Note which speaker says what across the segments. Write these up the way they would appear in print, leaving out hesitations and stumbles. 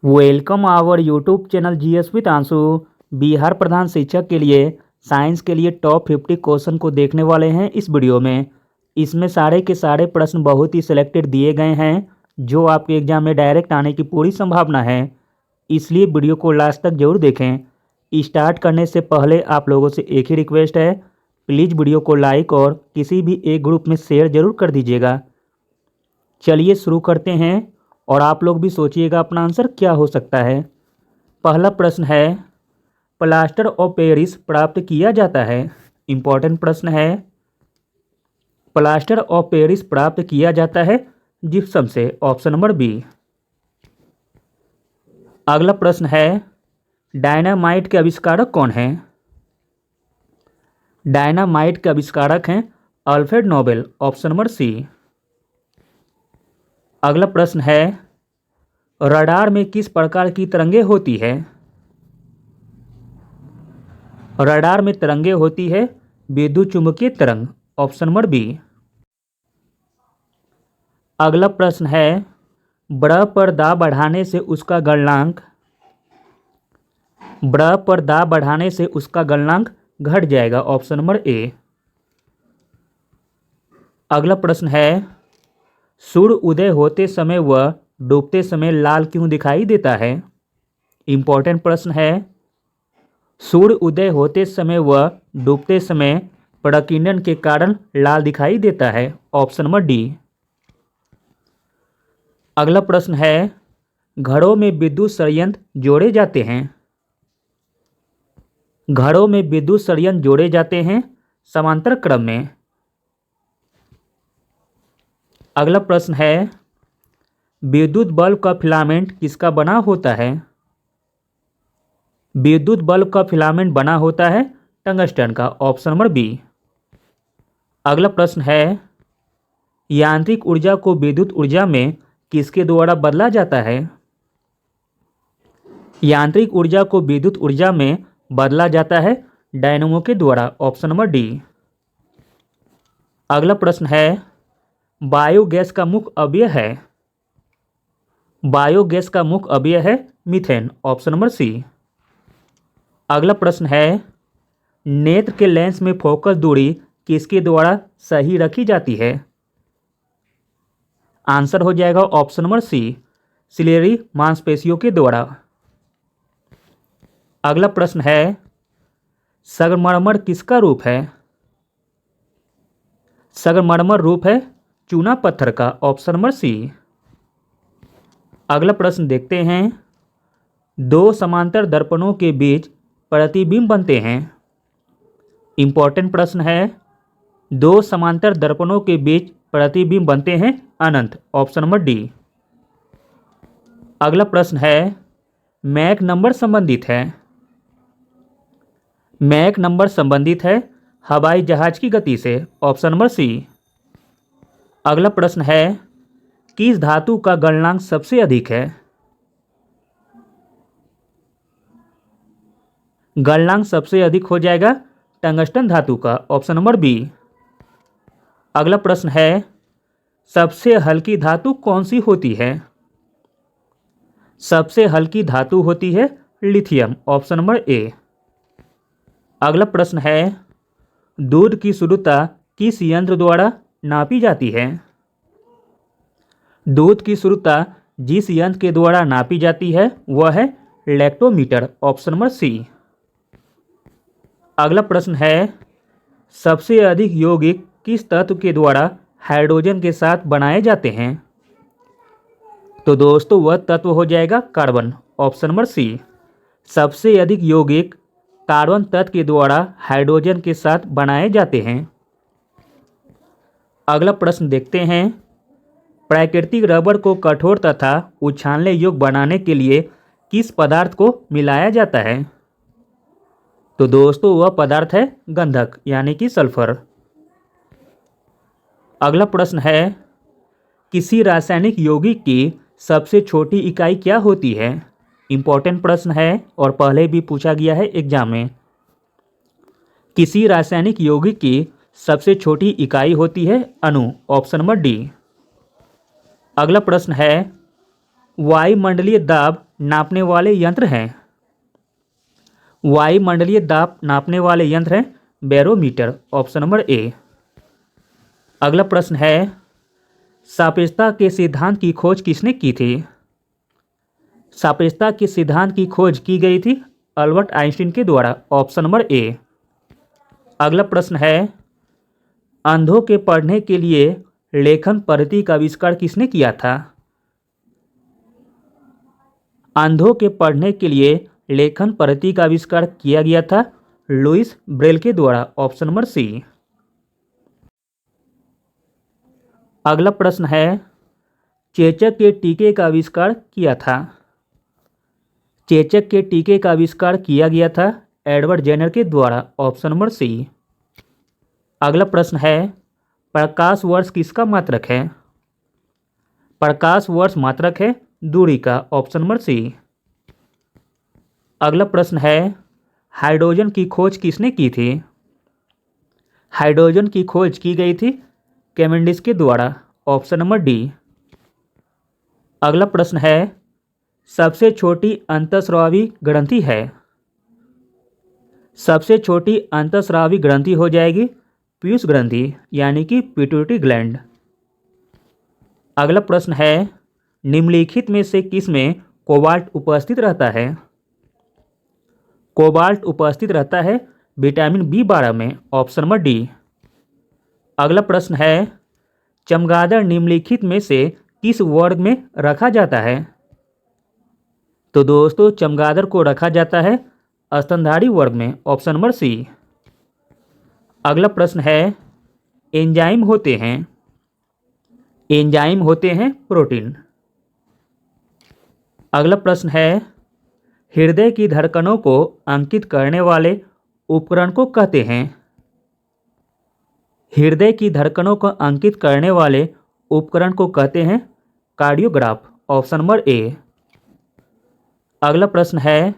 Speaker 1: Welcome our YouTube channel GS with Ansu. Bihar प्रधान शिक्षक के लिए साइंस के लिए टॉप 50 क्वेश्चन को देखने वाले हैं इस वीडियो में। इसमें सारे के सारे प्रश्न बहुत ही सिलेक्टेड दिए गए हैं जो आपके एग्जाम में डायरेक्ट आने की पूरी संभावना है, इसलिए वीडियो को लास्ट तक जरूर देखें। स्टार्ट करने से पहले आप लोगों से एक ही रिक्वेस्ट है, प्लीज़ वीडियो को लाइक और किसी भी एक ग्रुप में शेयर जरूर कर दीजिएगा। चलिए शुरू करते हैं और आप लोग भी सोचिएगा अपना आंसर क्या हो सकता है। पहला प्रश्न है, प्लास्टर ऑफ पेरिस प्राप्त किया जाता है। इंपॉर्टेंट प्रश्न है। प्लास्टर ऑफ पेरिस प्राप्त किया जाता है जिप्सम से। Option number B. अगला प्रश्न है, डायनामाइट के आविष्कारक कौन है। डायनामाइट के आविष्कारक हैं Alfred Nobel. Option number C. अगला प्रश्न है, रडार में किस प्रकार की तरंगे होती है। रडार में तरंगे होती है विद्युत चुंबकीय तरंग। Option number B. अगला प्रश्न है, बर्फ पर दाब बढ़ाने से उसका गलनांक बर्फ पर दाब बढ़ाने से उसका गलनांक घट जाएगा। Option number A. अगला प्रश्न है, सूर्य उदय होते समय व डूबते समय लाल क्यों दिखाई देता है। इंपॉर्टेंट प्रश्न है। सूर्य उदय होते समय व डूबते समय प्रकीर्णन के कारण लाल दिखाई देता है। Option number D. अगला प्रश्न है, घरों में विद्युत संयंत्र जोड़े जाते हैं। घरों में विद्युत संयंत्र जोड़े जाते हैं समांतर क्रम में। अगला प्रश्न है, विद्युत बल्ब का फिलामेंट किसका बना होता है। विद्युत बल्ब का फिलामेंट बना होता है टंगस्टन का। Option number B. अगला प्रश्न है, यांत्रिक ऊर्जा को विद्युत ऊर्जा में किसके द्वारा बदला जाता है। यांत्रिक ऊर्जा को विद्युत ऊर्जा में बदला जाता है डायनेमो के द्वारा। Option number D. अगला प्रश्न है, बायोगैस का मुख्य अवयव है। बायोगैस का मुख्य अवयव है मीथेन। Option number C. अगला प्रश्न है, नेत्र के लेंस में फोकस दूरी किसके द्वारा सही रखी जाती है। आंसर हो जाएगा ऑप्शन नंबर सी, सिलेरी मांसपेशियों के द्वारा। अगला प्रश्न है, संगमरमर किसका रूप है। संगमरमर रूप है चूना पत्थर का। Option number C. अगला प्रश्न देखते हैं, दो समांतर दर्पणों के बीच प्रतिबिंब बनते हैं। इंपॉर्टेंट प्रश्न है। दो समांतर दर्पणों के बीच प्रतिबिंब बनते हैं अनंत। Option number D. अगला प्रश्न है, मैक नंबर संबंधित है। मैक नंबर संबंधित है हवाई जहाज की गति से। Option number C. अगला प्रश्न है, किस धातु का गलनांक सबसे अधिक है। गलनांक सबसे अधिक हो जाएगा टंगस्टन धातु का। Option number B. अगला प्रश्न है, सबसे हल्की धातु कौन सी होती है। सबसे हल्की धातु होती है लिथियम। Option number A. अगला प्रश्न है, दूध की शुद्धता किस यंत्र द्वारा नापी जाती है। दूध की शुद्धता जिस यंत्र के द्वारा नापी जाती है वह है लैक्टोमीटर। Option number C. अगला प्रश्न है, सबसे अधिक यौगिक किस तत्व के द्वारा हाइड्रोजन के साथ बनाए जाते हैं। तो दोस्तों वह तत्व हो जाएगा कार्बन। ऑप्शन नंबर सी। सबसे अधिक यौगिक कार्बन तत्व के द्वारा हाइड्रोजन के साथ बनाए जाते हैं। अगला प्रश्न देखते हैं, प्राकृतिक रबर को कठोर तथा उछालने योग्य बनाने के लिए किस पदार्थ को मिलाया जाता है। तो दोस्तों वह पदार्थ है गंधक यानी कि सल्फर। अगला प्रश्न है, किसी रासायनिक यौगिक की सबसे छोटी इकाई क्या होती है। इंपॉर्टेंट प्रश्न है और पहले भी पूछा गया है एग्जाम में। किसी रासायनिक यौगिक की सबसे छोटी इकाई होती है अणु। Option number D. अगला प्रश्न है, वायुमंडलीय दाब नापने वाले यंत्र हैं? वायुमंडलीय दाब नापने वाले यंत्र हैं बैरोमीटर, ऑप्शन नंबर ए। अगला प्रश्न है, सापेक्षता के सिद्धांत की खोज किसने की थी? सापेक्षता के सिद्धांत की खोज की गई थी अल्बर्ट आइंस्टीन के द्वारा, ऑप्शन नंबर ए। अगला प्रश्न है, अंधों के पढ़ने के लिए लेखन पद्धति का आविष्कार किसने किया था? अंधों के पढ़ने के लिए लेखन पद्धति का आविष्कार किया गया था लुईस ब्रेल के द्वारा, ऑप्शन नंबर सी। अगला प्रश्न है, चेचक के टीके का आविष्कार किया था? चेचक के टीके का आविष्कार किया गया था एडवर्ड जेनर के द्वारा, ऑप्शन नंबर सी। अगला प्रश्न है, प्रकाश वर्ष किसका मात्रक है? प्रकाश वर्ष मात्रक है दूरी का, ऑप्शन नंबर सी। अगला प्रश्न है, हाइड्रोजन की खोज किसने की थी? हाइड्रोजन की खोज की गई थी कैवेंडिश के द्वारा, ऑप्शन नंबर डी। अगला प्रश्न है, सबसे छोटी अंतःस्रावी ग्रंथि है? सबसे छोटी अंतःस्रावी ग्रंथि हो जाएगी पीयूष ग्रंथि, यानी कि पिट्यूटरी ग्लैंड। अगला प्रश्न है, निम्नलिखित में से किस में कोबाल्ट उपस्थित रहता है? कोबाल्ट उपस्थित रहता है विटामिन बी12 में, ऑप्शन नंबर डी। अगला प्रश्न है, चमगादड़ निम्नलिखित में से किस वर्ग में रखा जाता है? तो दोस्तों चमगादड़ को रखा जाता है स्तनधारी वर्ग में, ऑप्शन नंबर सी। अगला प्रश्न है, एंजाइम होते हैं? एंजाइम होते हैं प्रोटीन। अगला प्रश्न है, हृदय की धड़कनों को अंकित करने वाले उपकरण को कहते हैं? हृदय की धड़कनों को अंकित करने वाले उपकरण को कहते हैं कार्डियोग्राफ, ऑप्शन नंबर ए। अगला प्रश्न है,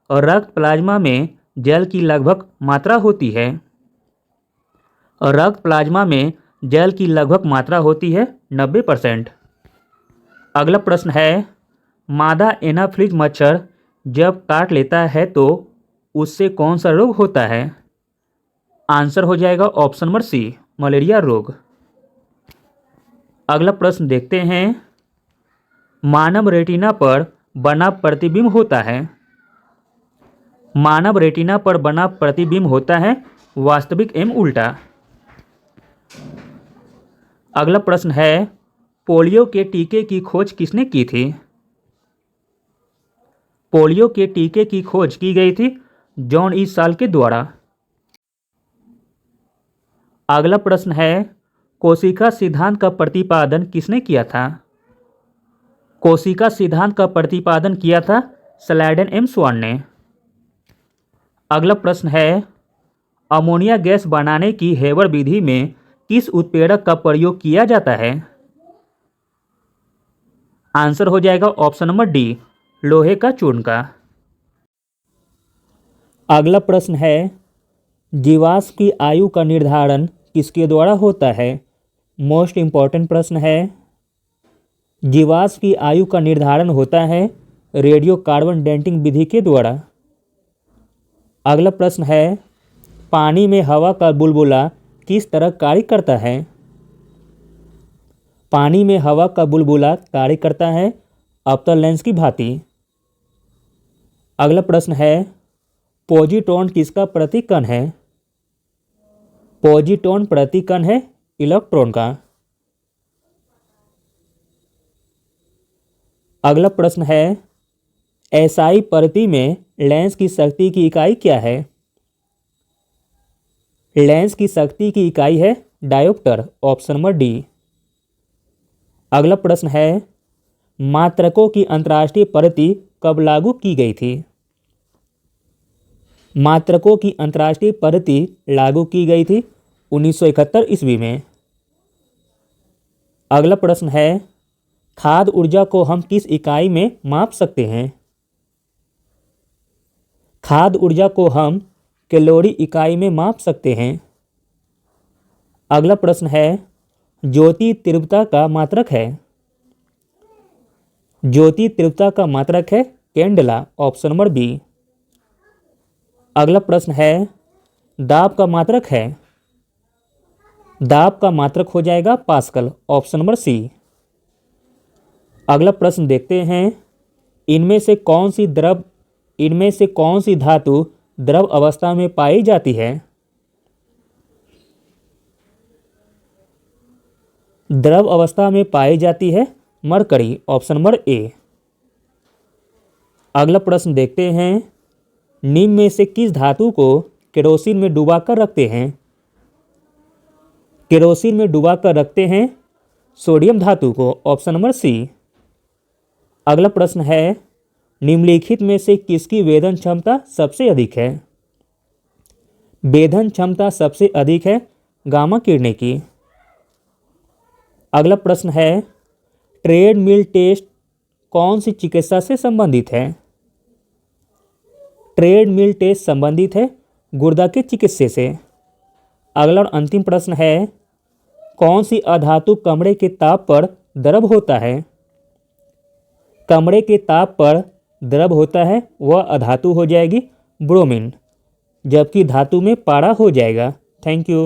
Speaker 1: रक्त प्लाज्मा में जल की लगभग मात्रा होती है? रक्त प्लाज्मा में जल की लगभग मात्रा होती है 90%। अगला प्रश्न है, मादा एनाफिलीज मच्छर जब काट लेता है तो उससे कौन सा रोग होता है? आंसर हो जाएगा ऑप्शन नंबर सी, मलेरिया रोग। अगला प्रश्न देखते हैं, मानव रेटिना पर बना प्रतिबिंब होता है? मानव रेटिना पर बना प्रतिबिंब होता है वास्तविक एवं उल्टा। अगला प्रश्न है, पोलियो के टीके की खोज किसने की थी? पोलियो के टीके की खोज की गई थी जॉन ई साल के द्वारा। अगला प्रश्न है, कोशिका सिद्धांत का प्रतिपादन किसने किया था? कोशिका सिद्धांत का प्रतिपादन किया था स्लाइडेन एम स्वान ने। अगला प्रश्न है, अमोनिया गैस बनाने की हेबर विधि में किस उत्प्रेरक का प्रयोग किया जाता है? आंसर हो जाएगा ऑप्शन नंबर डी, लोहे का चूर्ण का। अगला प्रश्न है, जीवाश्म की आयु का निर्धारण किसके द्वारा होता है? मोस्ट इंपॉर्टेंट प्रश्न है। जीवाश्म की आयु का निर्धारण होता है रेडियो कार्बन डेटिंग विधि के द्वारा। अगला प्रश्न है, पानी में हवा का बुलबुला किस तरह कार्य करता है? पानी में हवा का बुलबुला कार्य करता है अवतल लेंस की भांति। अगला प्रश्न है, पॉजिट्रॉन किसका प्रतिकण है? पॉजिट्रॉन प्रतिकण है इलेक्ट्रॉन का। अगला प्रश्न है, एसआई परिधि में लेंस की शक्ति की इकाई क्या है? लेंस की शक्ति की इकाई है डायोप्टर, ऑप्शन नंबर डी। अगला प्रश्न है, मात्रकों की अंतर्राष्ट्रीय परिधि कब लागू की गई थी? मात्रकों की अंतर्राष्ट्रीय परिधि लागू की गई थी 1971 ईस्वी में। अगला प्रश्न है, खाद्य ऊर्जा को हम किस इकाई में माप सकते हैं? खाद्य ऊर्जा को हम कैलोरी इकाई में माप सकते हैं। अगला प्रश्न है, ज्योति तीव्रता का मात्रक है? ज्योति तीव्रता का मात्रक है कैंडेला, ऑप्शन नंबर बी। अगला प्रश्न है दाब का मात्रक है, दाब का मात्रक हो जाएगा पास्कल, ऑप्शन नंबर सी। अगला प्रश्न देखते हैं इनमें से कौन सी धातु द्रव अवस्था में पाई जाती है। द्रव अवस्था में पाई जाती है मरकरी, ऑप्शन नंबर ए। अगला प्रश्न देखते हैं निम्न में से किस धातु को केरोसिन में डुबाकर रखते हैं। केरोसिन में डुबाकर रखते हैं सोडियम धातु को, ऑप्शन नंबर सी। अगला प्रश्न है निम्नलिखित में से किसकी वेधन क्षमता सबसे अधिक है। वेधन क्षमता सबसे अधिक है गामा किरणें की। अगला प्रश्न है ट्रेडमिल टेस्ट कौन सी चिकित्सा से संबंधित है। ट्रेडमिल टेस्ट संबंधित है गुर्दा के चिकित्सा से। अगला और अंतिम प्रश्न है कौन सी अधातु कमरे के ताप पर द्रव होता है। कमरे के ताप पर द्रव होता है वह अधातु हो जाएगी ब्रोमीन, जबकि धातु में पारा हो जाएगा। Thank you.